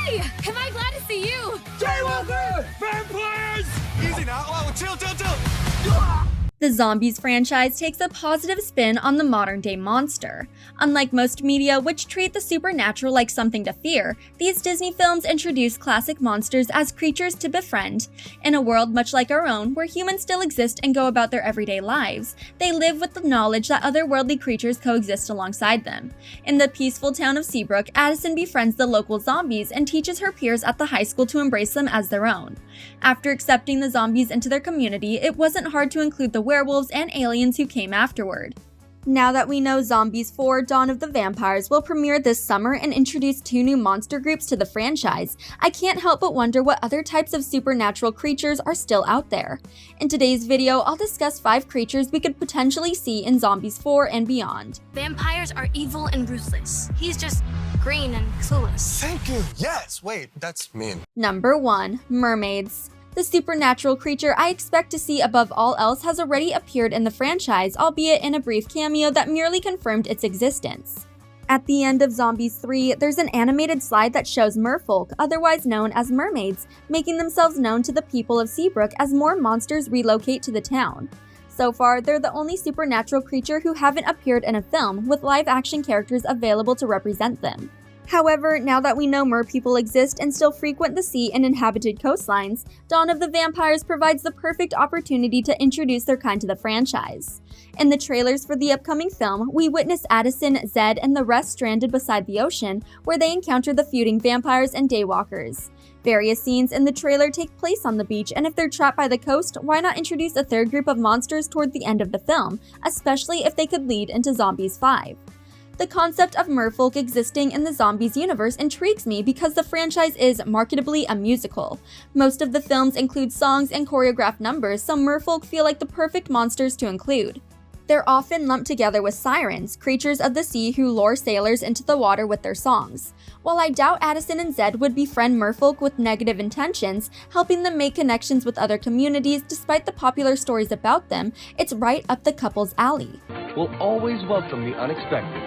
Hey! Am I glad to see you? Daywalker! Vampires! Easy now. Oh, chill. The Zombies franchise takes a positive spin on the modern-day monster. Unlike most media, which treat the supernatural like something to fear, these Disney films introduce classic monsters as creatures to befriend. In a world much like our own, where humans still exist and go about their everyday lives, they live with the knowledge that otherworldly creatures coexist alongside them. In the peaceful town of Seabrook, Addison befriends the local zombies and teaches her peers at the high school to embrace them as their own. After accepting the zombies into their community, it wasn't hard to include the werewolves and aliens who came afterward. Now that we know Zombies 4: Dawn of the Vampires will premiere this summer and introduce 2 new monster groups to the franchise, I can't help but wonder what other types of supernatural creatures are still out there. In today's video, I'll discuss 5 creatures we could potentially see in Zombies 4 and beyond. Vampires are evil and ruthless. He's just green and clueless. Thank you. Yes. Wait, that's mean. Number 1. Mermaids. The supernatural creature I expect to see above all else has already appeared in the franchise, albeit in a brief cameo that merely confirmed its existence. At the end of Zombies 3, there's an animated slide that shows merfolk, otherwise known as mermaids, making themselves known to the people of Seabrook as more monsters relocate to the town. So far, they're the only supernatural creature who haven't appeared in a film, with live-action characters available to represent them. However, now that we know merpeople exist and still frequent the sea and inhabited coastlines, Dawn of the Vampires provides the perfect opportunity to introduce their kind to the franchise. In the trailers for the upcoming film, we witness Addison, Zed, and the rest stranded beside the ocean, where they encounter the feuding vampires and daywalkers. Various scenes in the trailer take place on the beach, and if they're trapped by the coast, why not introduce a third group of monsters toward the end of the film, especially if they could lead into Zombies 5. The concept of merfolk existing in the Zombies universe intrigues me because the franchise is marketably a musical. Most of the films include songs and choreographed numbers, so merfolk feel like the perfect monsters to include. They're often lumped together with sirens, creatures of the sea who lure sailors into the water with their songs. While I doubt Addison and Zed would befriend merfolk with negative intentions, helping them make connections with other communities despite the popular stories about them, it's right up the couple's alley. We'll always welcome the unexpected.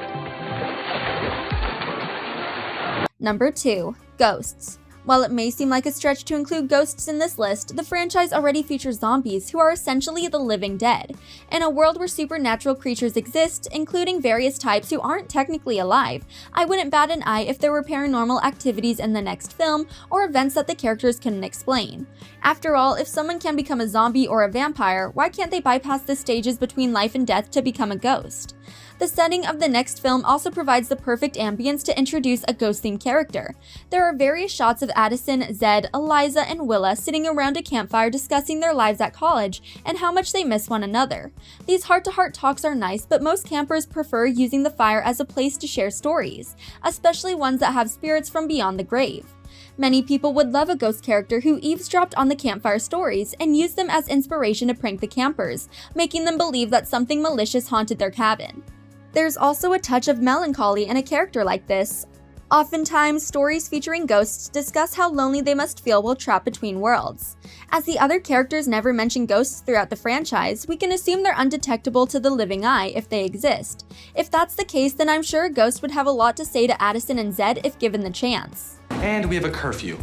Number 2. Ghosts. While it may seem like a stretch to include ghosts in this list, the franchise already features zombies who are essentially the living dead. In a world where supernatural creatures exist, including various types who aren't technically alive, I wouldn't bat an eye if there were paranormal activities in the next film or events that the characters couldn't explain. After all, if someone can become a zombie or a vampire, why can't they bypass the stages between life and death to become a ghost? The setting of the next film also provides the perfect ambience to introduce a ghost-themed character. There are various shots of Addison, Zed, Eliza, and Willa sitting around a campfire discussing their lives at college and how much they miss one another. These heart-to-heart talks are nice, but most campers prefer using the fire as a place to share stories, especially ones that have spirits from beyond the grave. Many people would love a ghost character who eavesdropped on the campfire stories and used them as inspiration to prank the campers, making them believe that something malicious haunted their cabin. There's also a touch of melancholy in a character like this. Oftentimes, stories featuring ghosts discuss how lonely they must feel while trapped between worlds. As the other characters never mention ghosts throughout the franchise, we can assume they're undetectable to the living eye if they exist. If that's the case, then I'm sure a ghost would have a lot to say to Addison and Zed if given the chance. And we have a curfew.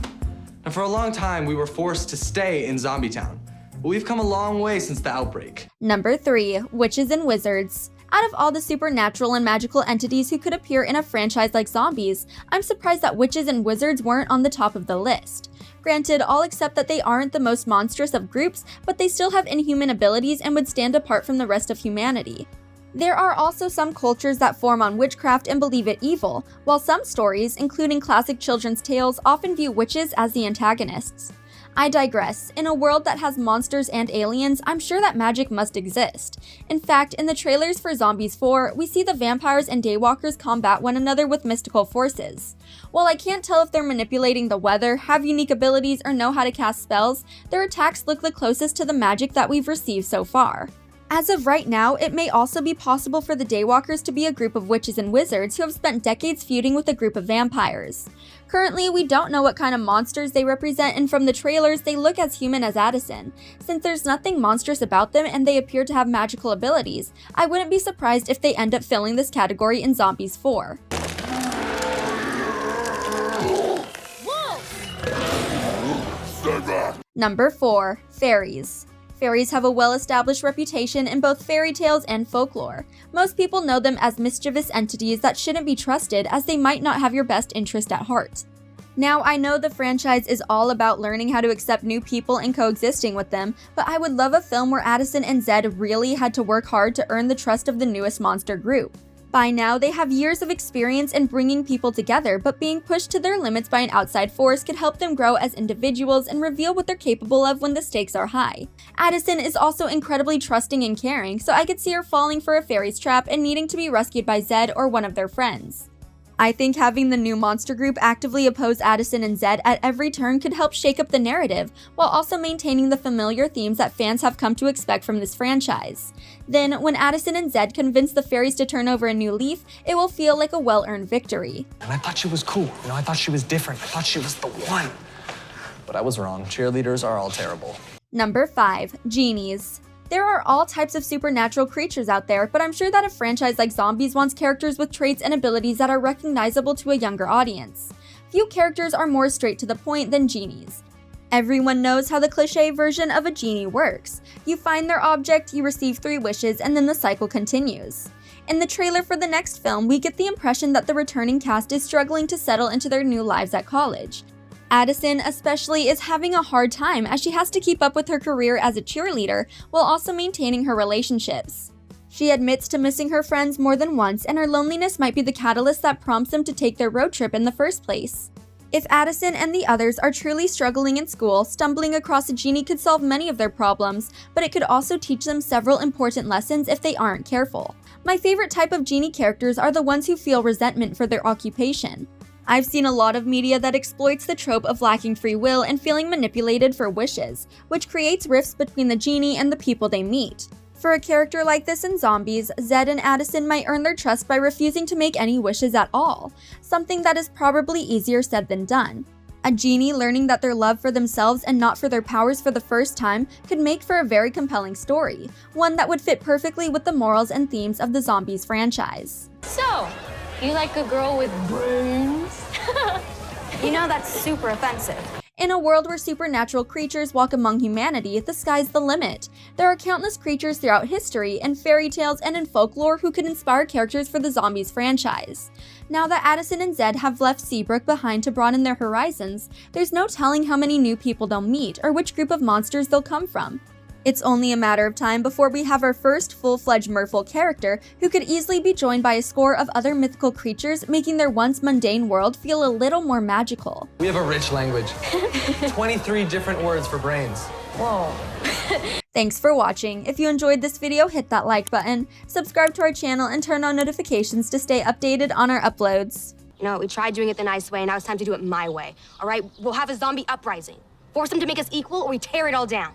And for a long time, we were forced to stay in Zombie Town. But we've come a long way since the outbreak. Number 3. Witches and Wizards. Out of all the supernatural and magical entities who could appear in a franchise like Zombies, I'm surprised that witches and wizards weren't on the top of the list. Granted, I'll accept that they aren't the most monstrous of groups, but they still have inhuman abilities and would stand apart from the rest of humanity. There are also some cultures that form on witchcraft and believe it evil, while some stories, including classic children's tales, often view witches as the antagonists. I digress. In a world that has monsters and aliens, I'm sure that magic must exist. In fact, in the trailers for Zombies 4, we see the vampires and daywalkers combat one another with mystical forces. While I can't tell if they're manipulating the weather, have unique abilities, or know how to cast spells, their attacks look the closest to the magic that we've received so far. As of right now, it may also be possible for the Daywalkers to be a group of witches and wizards who have spent decades feuding with a group of vampires. Currently, we don't know what kind of monsters they represent, and from the trailers, they look as human as Addison. Since there's nothing monstrous about them and they appear to have magical abilities, I wouldn't be surprised if they end up filling this category in Zombies 4. Whoa! Number 4. Fairies. Fairies have a well-established reputation in both fairy tales and folklore. Most people know them as mischievous entities that shouldn't be trusted, as they might not have your best interest at heart. Now, I know the franchise is all about learning how to accept new people and coexisting with them, but I would love a film where Addison and Zed really had to work hard to earn the trust of the newest monster group. By now, they have years of experience in bringing people together, but being pushed to their limits by an outside force could help them grow as individuals and reveal what they're capable of when the stakes are high. Addison is also incredibly trusting and caring, so I could see her falling for a fairy's trap and needing to be rescued by Zed or one of their friends. I think having the new monster group actively oppose Addison and Zed at every turn could help shake up the narrative, while also maintaining the familiar themes that fans have come to expect from this franchise. Then, when Addison and Zed convince the fairies to turn over a new leaf, it will feel like a well-earned victory. And I thought she was cool. I thought she was different. I thought she was the one. But I was wrong. Cheerleaders are all terrible. Number 5. Genies. There are all types of supernatural creatures out there, but I'm sure that a franchise like Zombies wants characters with traits and abilities that are recognizable to a younger audience. Few characters are more straight to the point than genies. Everyone knows how the cliché version of a genie works. You find their object, you receive 3 wishes, and then the cycle continues. In the trailer for the next film, we get the impression that the returning cast is struggling to settle into their new lives at college. Addison, especially, is having a hard time as she has to keep up with her career as a cheerleader while also maintaining her relationships. She admits to missing her friends more than once, and her loneliness might be the catalyst that prompts them to take their road trip in the first place. If Addison and the others are truly struggling in school, stumbling across a genie could solve many of their problems, but it could also teach them several important lessons if they aren't careful. My favorite type of genie characters are the ones who feel resentment for their occupation. I've seen a lot of media that exploits the trope of lacking free will and feeling manipulated for wishes, which creates rifts between the genie and the people they meet. For a character like this in Zombies, Zed and Addison might earn their trust by refusing to make any wishes at all, something that is probably easier said than done. A genie learning that their love for themselves and not for their powers for the first time could make for a very compelling story, one that would fit perfectly with the morals and themes of the Zombies franchise. So, you like a girl with brains? You know that's super offensive. In a world where supernatural creatures walk among humanity, the sky's the limit. There are countless creatures throughout history, in fairy tales and in folklore who could inspire characters for the Zombies franchise. Now that Addison and Zed have left Seabrook behind to broaden their horizons, there's no telling how many new people they'll meet or which group of monsters they'll come from. It's only a matter of time before we have our first full-fledged merfolk character who could easily be joined by a score of other mythical creatures, making their once mundane world feel a little more magical. We have a rich language. 23 different words for brains. Whoa. Thanks for watching. If you enjoyed this video, hit that like button, subscribe to our channel, and turn on notifications to stay updated on our uploads. You know, we tried doing it the nice way, and now it's time to do it my way. All right, we'll have a zombie uprising. Force them to make us equal, or we tear it all down.